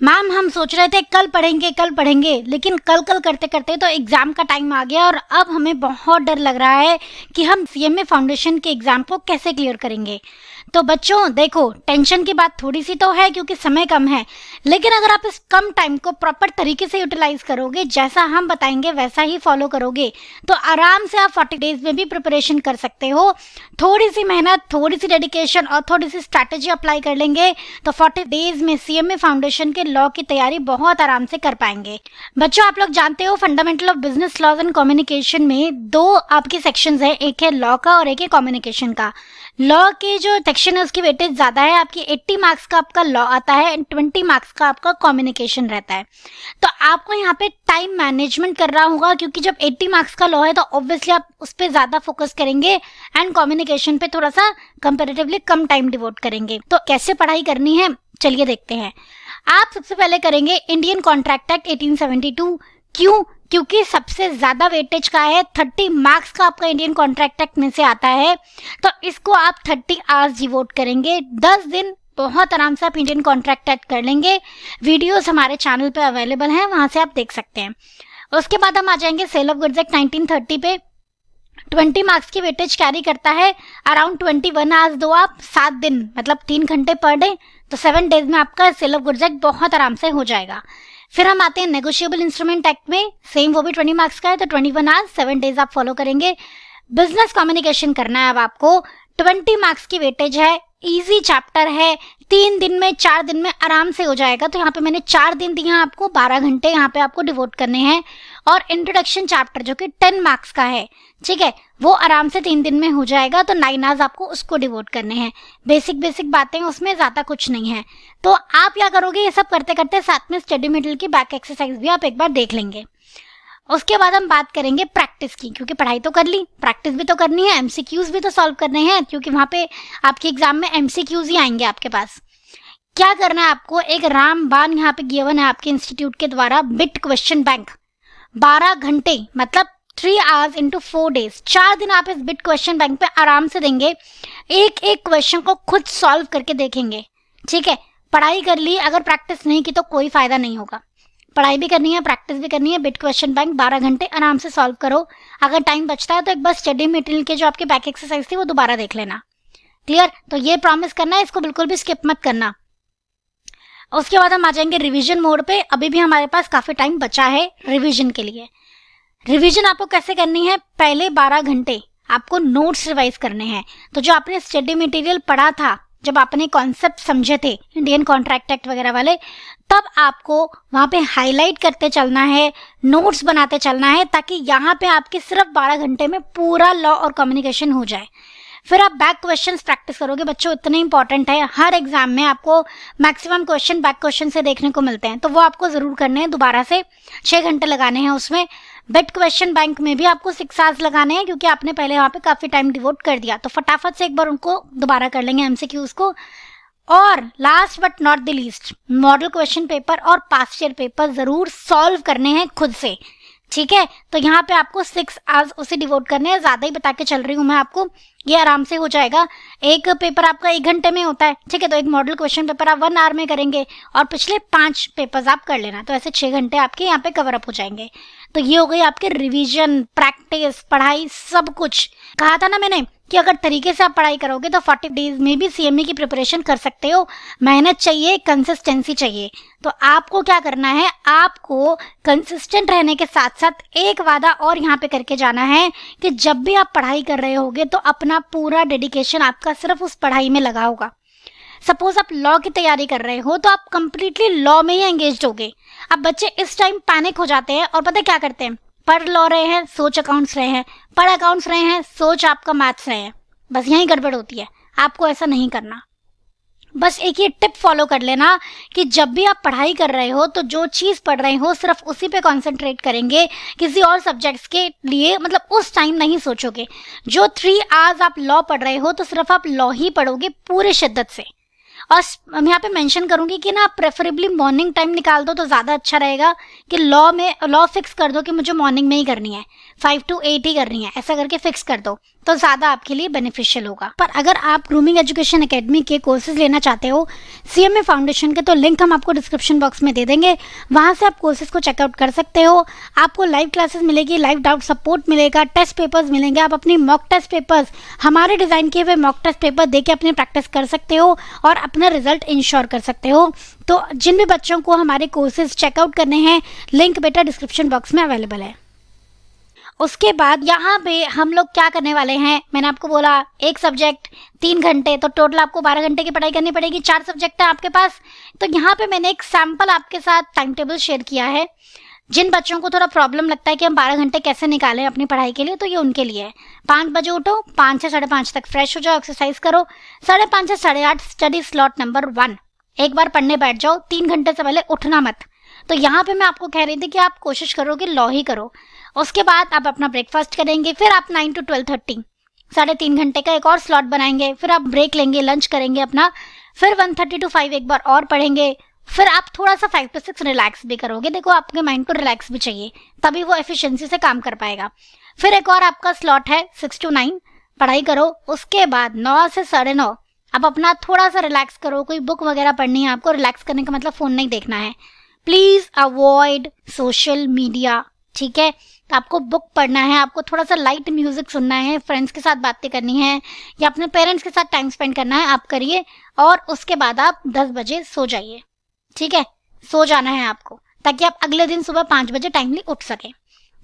Ma'am हम सोच रहे थे कल पढ़ेंगे, लेकिन कल कल करते करते तो एग्जाम का टाइम आ गया और अब हमें बहुत डर लग रहा है कि हम सीएमए फाउंडेशन के एग्जाम को कैसे क्लियर करेंगे। तो बच्चों देखो, टेंशन की बात थोड़ी सी तो है क्योंकि समय कम है, लेकिन अगर आप इस कम टाइम को प्रॉपर तरीके से यूटिलाइज करोगे, जैसा हम बताएंगे वैसा ही फॉलो करोगे, तो आराम से आप 40 डेज में भी प्रिपरेशन कर सकते हो। थोड़ी सी मेहनत, थोड़ी सी डेडिकेशन और थोड़ी सी स्ट्रैटेजी अप्लाई कर लेंगे तो 40 डेज में सीएमए फाउंडेशन के लॉ की तैयारी बहुत आराम से कर पाएंगे। बच्चों आप लोग जानते हो fundamental of business laws and communication में दो आपके सेक्शंस हैं, एक है लॉ का और एक है कम्युनिकेशन का। लॉ के जो सेक्शन है उसकी वेटेज ज्यादा है, आपकी 80 मार्क्स का आपका लॉ आता है एंड 20 मार्क्स का आपका कम्युनिकेशन रहता है। तो आपको यहाँ पे टाइम मैनेजमेंट करना होगा क्योंकि जब 80 मार्क्स का लॉ है तो ऑब्वियसली आप उस पर ज्यादा फोकस करेंगे एंड कम्युनिकेशन पे थोड़ा सा कंपैरेटिवली कम टाइम डिवोट करेंगे। तो कैसे पढ़ाई करनी है चलिए देखते हैं। आप सबसे पहले करेंगे इंडियन कॉन्ट्रैक्ट एक्ट 1872। क्यों? क्योंकि सबसे ज्यादा वेटेज का है, 30 मार्क्स का आपका इंडियन कॉन्ट्रैक्ट एक्ट में से आता है, तो इसको आप 30 आवर्स डिवोट करेंगे। 10 दिन बहुत आराम से आप इंडियन कॉन्ट्रैक्ट एक्ट कर लेंगे। वीडियोस हमारे चैनल पे अवेलेबल हैं, वहां से आप देख सकते हैं। उसके बाद हम आ जाएंगे सेल ऑफ गुड्स एक्ट 1930 पे। 20 मार्क्स की वेटेज कैरी करता है, अराउंड 21 आवर्स दो आप, 7 दिन मतलब 3 घंटे पर डे, तो 7 डेज में आपका सेल ऑफ गुड्स एक्ट बहुत आराम से हो जाएगा। फिर हम आते हैं नेगोशिएबल इंस्ट्रूमेंट एक्ट में, सेम वो भी 20 मार्क्स का है, तो 21 आवर्स 7 डेज आप फॉलो करेंगे। बिजनेस कम्युनिकेशन करना है अब आपको, 20 मार्क्स की वेटेज है, इजी चैप्टर है, 3 दिन में 4 दिन में आराम से हो जाएगा। तो यहाँ पे मैंने 4 दिन दिए हैं आपको, 12 घंटे यहाँ पे आपको डिवोट करने हैं। और इंट्रोडक्शन चैप्टर जो कि 10 मार्क्स का है, ठीक है, वो आराम से 3 दिन में हो जाएगा, तो 9 आवर्स आपको उसको डिवोट करने हैं। बेसिक बातें उसमें ज्यादा कुछ नहीं है। तो आप क्या करोगे, ये सब करते करते साथ में स्टडी मटेरियल की बैक एक्सरसाइज भी आप एक बार देख लेंगे। उसके बाद हम बात करेंगे प्रैक्टिस की, क्योंकि पढ़ाई तो कर ली, प्रैक्टिस भी तो करनी है, एमसीक्यूज भी तो सॉल्व करने हैं, क्योंकि वहां पे आपके एग्जाम में एमसीक्यूज ही आएंगे आपके पास। क्या करना है आपको, एक रामबाण यहाँ पे गिवन है आपके इंस्टीट्यूट के द्वारा, बिट क्वेश्चन बैंक, 12 घंटे मतलब 3 आवर्स इंटू 4 डेज, 4 दिन आप इस बिट क्वेश्चन बैंक पे आराम से देंगे, एक एक क्वेश्चन को खुद सॉल्व करके देखेंगे। ठीक है, पढ़ाई कर ली, अगर प्रैक्टिस नहीं की तो कोई फायदा नहीं होगा। पढ़ाई भी करनी है, प्रैक्टिस भी करनी है, बिट क्वेश्चन बैंक 12 घंटे आराम से सॉल्व करो। अगर टाइम बचता है तो एक बार स्टडी मटेरियल के जो आपके बैक एक्सरसाइज थी वो दोबारा देख लेना। क्लियर? तो ये प्रॉमिस करना है, इसको बिल्कुल भी स्किप मत करना। उसके बाद हम आ जाएंगे रिवीजन मोड पे। अभी भी हमारे पास काफी टाइम बचा है रिवीजन के लिए। रिवीजन आपको कैसे करनी है, पहले 12 घंटे आपको नोट्स रिवाइज करने हैं। तो जो आपने स्टडी मटेरियल पढ़ा था, जब आपने कॉन्सेप्ट समझे थे इंडियन कॉन्ट्रैक्ट एक्ट वगैरह वाले, तब आपको वहां पे हाईलाइट करते चलना है, नोट्स बनाते चलना है, ताकि यहाँ पे आपके सिर्फ 12 घंटे में पूरा लॉ और कम्युनिकेशन हो जाए। फिर आप बैक क्वेश्चंस प्रैक्टिस करोगे। बच्चों इतने इंपॉर्टेंट है, हर एग्जाम में आपको मैक्सिमम क्वेश्चन बैक क्वेश्चन से देखने को मिलते हैं, तो वो आपको जरूर करने हैं। दोबारा से 6 घंटे लगाने हैं उसमें। बिट क्वेश्चन बैंक में भी आपको 6 आवर्स लगाने हैं, क्योंकि आपने पहले वहां पे काफी टाइम डिवोट कर दिया, तो फटाफट से एक बार उनको दोबारा कर लेंगे एमसीक्यूज को। और last but not the least, model question paper और पास्ट ईयर पेपर जरूर सॉल्व करने हैं खुद से। ठीक है, तो यहाँ पे आपको 6 आवर्स उसे डिवोट करने हैं। ज्यादा ही बता के चल रही हूँ मैं आपको, ये आराम से हो जाएगा। एक पेपर आपका 1 घंटे में होता है, ठीक है, तो एक मॉडल क्वेश्चन पेपर आप 1 आवर में करेंगे और पिछले 5 पेपर्स आप कर लेना, तो ऐसे 6 घंटे आपके यहाँ पे कवर अप हो जाएंगे। तो ये हो गई आपके रिवीजन, प्रैक्टिस, पढ़ाई, सब कुछ। कहा था ना मैंने कि अगर तरीके से आप पढ़ाई करोगे तो 40 डेज में भी सीएमए की प्रिपरेशन कर सकते हो। मेहनत चाहिए, कंसिस्टेंसी चाहिए। तो आपको क्या करना है, आपको कंसिस्टेंट रहने के साथ साथ एक वादा और यहाँ पे करके जाना है कि जब भी आप पढ़ाई कर रहे होगे तो अपना पूरा डेडिकेशन आपका सिर्फ उस पढ़ाई में लगा होगा। सपोज आप लॉ की तैयारी कर रहे हो तो आप कंप्लीटली लॉ में ही एंगेज होगे। अब बच्चे इस टाइम पैनिक हो जाते हैं और पता है क्या करते हैं, पढ़ लॉ रहे हैं, सोच अकाउंट्स रहे हैं, पढ़ अकाउंट्स रहे हैं, सोच आपका मैथ्स रहे हैं, बस यही गड़बड़ होती है। आपको ऐसा नहीं करना। बस एक ही टिप फॉलो कर लेना कि जब भी आप पढ़ाई कर रहे हो तो जो चीज पढ़ रहे हो सिर्फ उसी पे कंसंट्रेट करेंगे, किसी और सब्जेक्ट्स के लिए मतलब उस टाइम नहीं सोचोगे। जो 3 आवर्स आप लॉ पढ़ रहे हो तो सिर्फ आप लॉ ही पढ़ोगे पूरे शिद्दत से। और मैं यहाँ पे मेंशन करूंगी कि ना प्रेफरेबली मॉर्निंग टाइम निकाल दो तो ज़्यादा अच्छा रहेगा, कि लॉ फिक्स कर दो कि मुझे मॉर्निंग में ही करनी है। 5 to 8 ही करनी है, ऐसा करके फिक्स कर दो तो ज़्यादा आपके लिए बेनिफिशियल होगा। पर अगर आप ग्रूमिंग एजुकेशन एकेडमी के कोर्सेज लेना चाहते हो CMA फाउंडेशन के, तो लिंक हम आपको डिस्क्रिप्शन बॉक्स में दे देंगे, वहाँ से आप कोर्सेज को चेकआउट कर सकते हो। आपको लाइव क्लासेस मिलेगी, लाइव डाउट सपोर्ट मिलेगा, टेस्ट पेपर्स मिलेंगे, आप अपनी मॉक टेस्ट पेपर्स, हमारे डिज़ाइन किए हुए मॉक टेस्ट पेपर दे के अपनी प्रैक्टिस कर सकते हो और अपना रिजल्ट इंश्योर कर सकते हो। तो जिन भी बच्चों को हमारे कोर्सेज चेकआउट करने हैं, लिंक बेटा डिस्क्रिप्शन बॉक्स में अवेलेबल है। उसके बाद यहाँ पे हम लोग क्या करने वाले हैं, मैंने आपको बोला एक सब्जेक्ट 3 घंटे, तो टोटल आपको 12 घंटे की पढ़ाई करनी पड़ेगी। 4 सब्जेक्ट है आपके पास, तो यहाँ पे मैंने एक सैम्पल आपके साथ टाइम टेबल शेयर किया है। जिन बच्चों को थोड़ा प्रॉब्लम लगता है कि हम 12 घंटे कैसे निकालें अपनी पढ़ाई के लिए, तो ये उनके लिए है। 5 बजे उठो, 5 से 5:30 तक फ्रेश हो जाओ, एक्सरसाइज करो, 5:30 से 8:30 स्टडी स्लॉट नंबर 1, एक बार पढ़ने बैठ जाओ, 3 घंटे से पहले उठना मत। तो यहाँ पे मैं आपको कह रही थी कि आप कोशिश करो कि लॉ ही करो। उसके बाद आप अपना ब्रेकफास्ट करेंगे, फिर आप 9 to 12:30 3.5 घंटे का एक और स्लॉट बनाएंगे, फिर आप ब्रेक लेंगे, लंच करेंगे अपना, फिर 1:30 to 5 एक बार और पढ़ेंगे, फिर आप थोड़ा सा 5 to 6 रिलैक्स भी करोगे। देखो आपके माइंड को रिलैक्स भी चाहिए, तभी वो एफिशिएंसी से काम कर पाएगा। फिर एक और आपका स्लॉट है 6 to 9 पढ़ाई करो। उसके बाद 9 से 9:30 आप अपना थोड़ा सा रिलैक्स करो, कोई बुक वगैरह पढ़नी है आपको। रिलैक्स करने का मतलब फ़ोन नहीं देखना है, प्लीज़ अवॉइड सोशल मीडिया, ठीक है। तो आपको बुक पढ़ना है, आपको थोड़ा सा लाइट म्यूजिक सुनना है, फ्रेंड्स के साथ बातें करनी है या अपने पेरेंट्स के साथ टाइम स्पेंड करना है, आप करिए। और उसके बाद आप 10 बजे सो जाइए, ठीक है, सो जाना है आपको, ताकि आप अगले दिन सुबह 5 बजे टाइमली उठ सकें।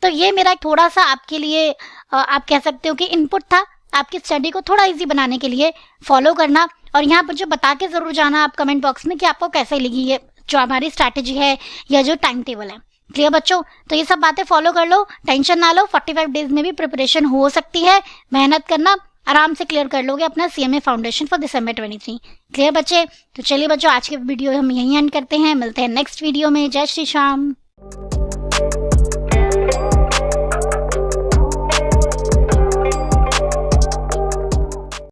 तो ये मेरा थोड़ा सा आपके लिए आप कह सकते हो कि इनपुट था, आपकी स्टडी को थोड़ा इजी बनाने के लिए फॉलो करना। और यहाँ पर जो बता के ज़रूर जाना आप कमेंट बॉक्स में कि आपको कैसे लगी ये जो हमारी स्ट्रैटेजी है या जो टाइम टेबल है। क्लियर बच्चों? तो ये सब बातें फॉलो कर लो, टेंशन ना लो, 45 डेज में भी प्रिपरेशन हो सकती है। मेहनत करना, आराम से क्लियर कर लोगे अपना CMA foundation for December 23। Clear बच्चे? तो चलिए बच्चों, आज के वीडियो हम यहीं एंड करते हैं, मिलते हैं नेक्स्ट वीडियो में। जय श्री श्याम।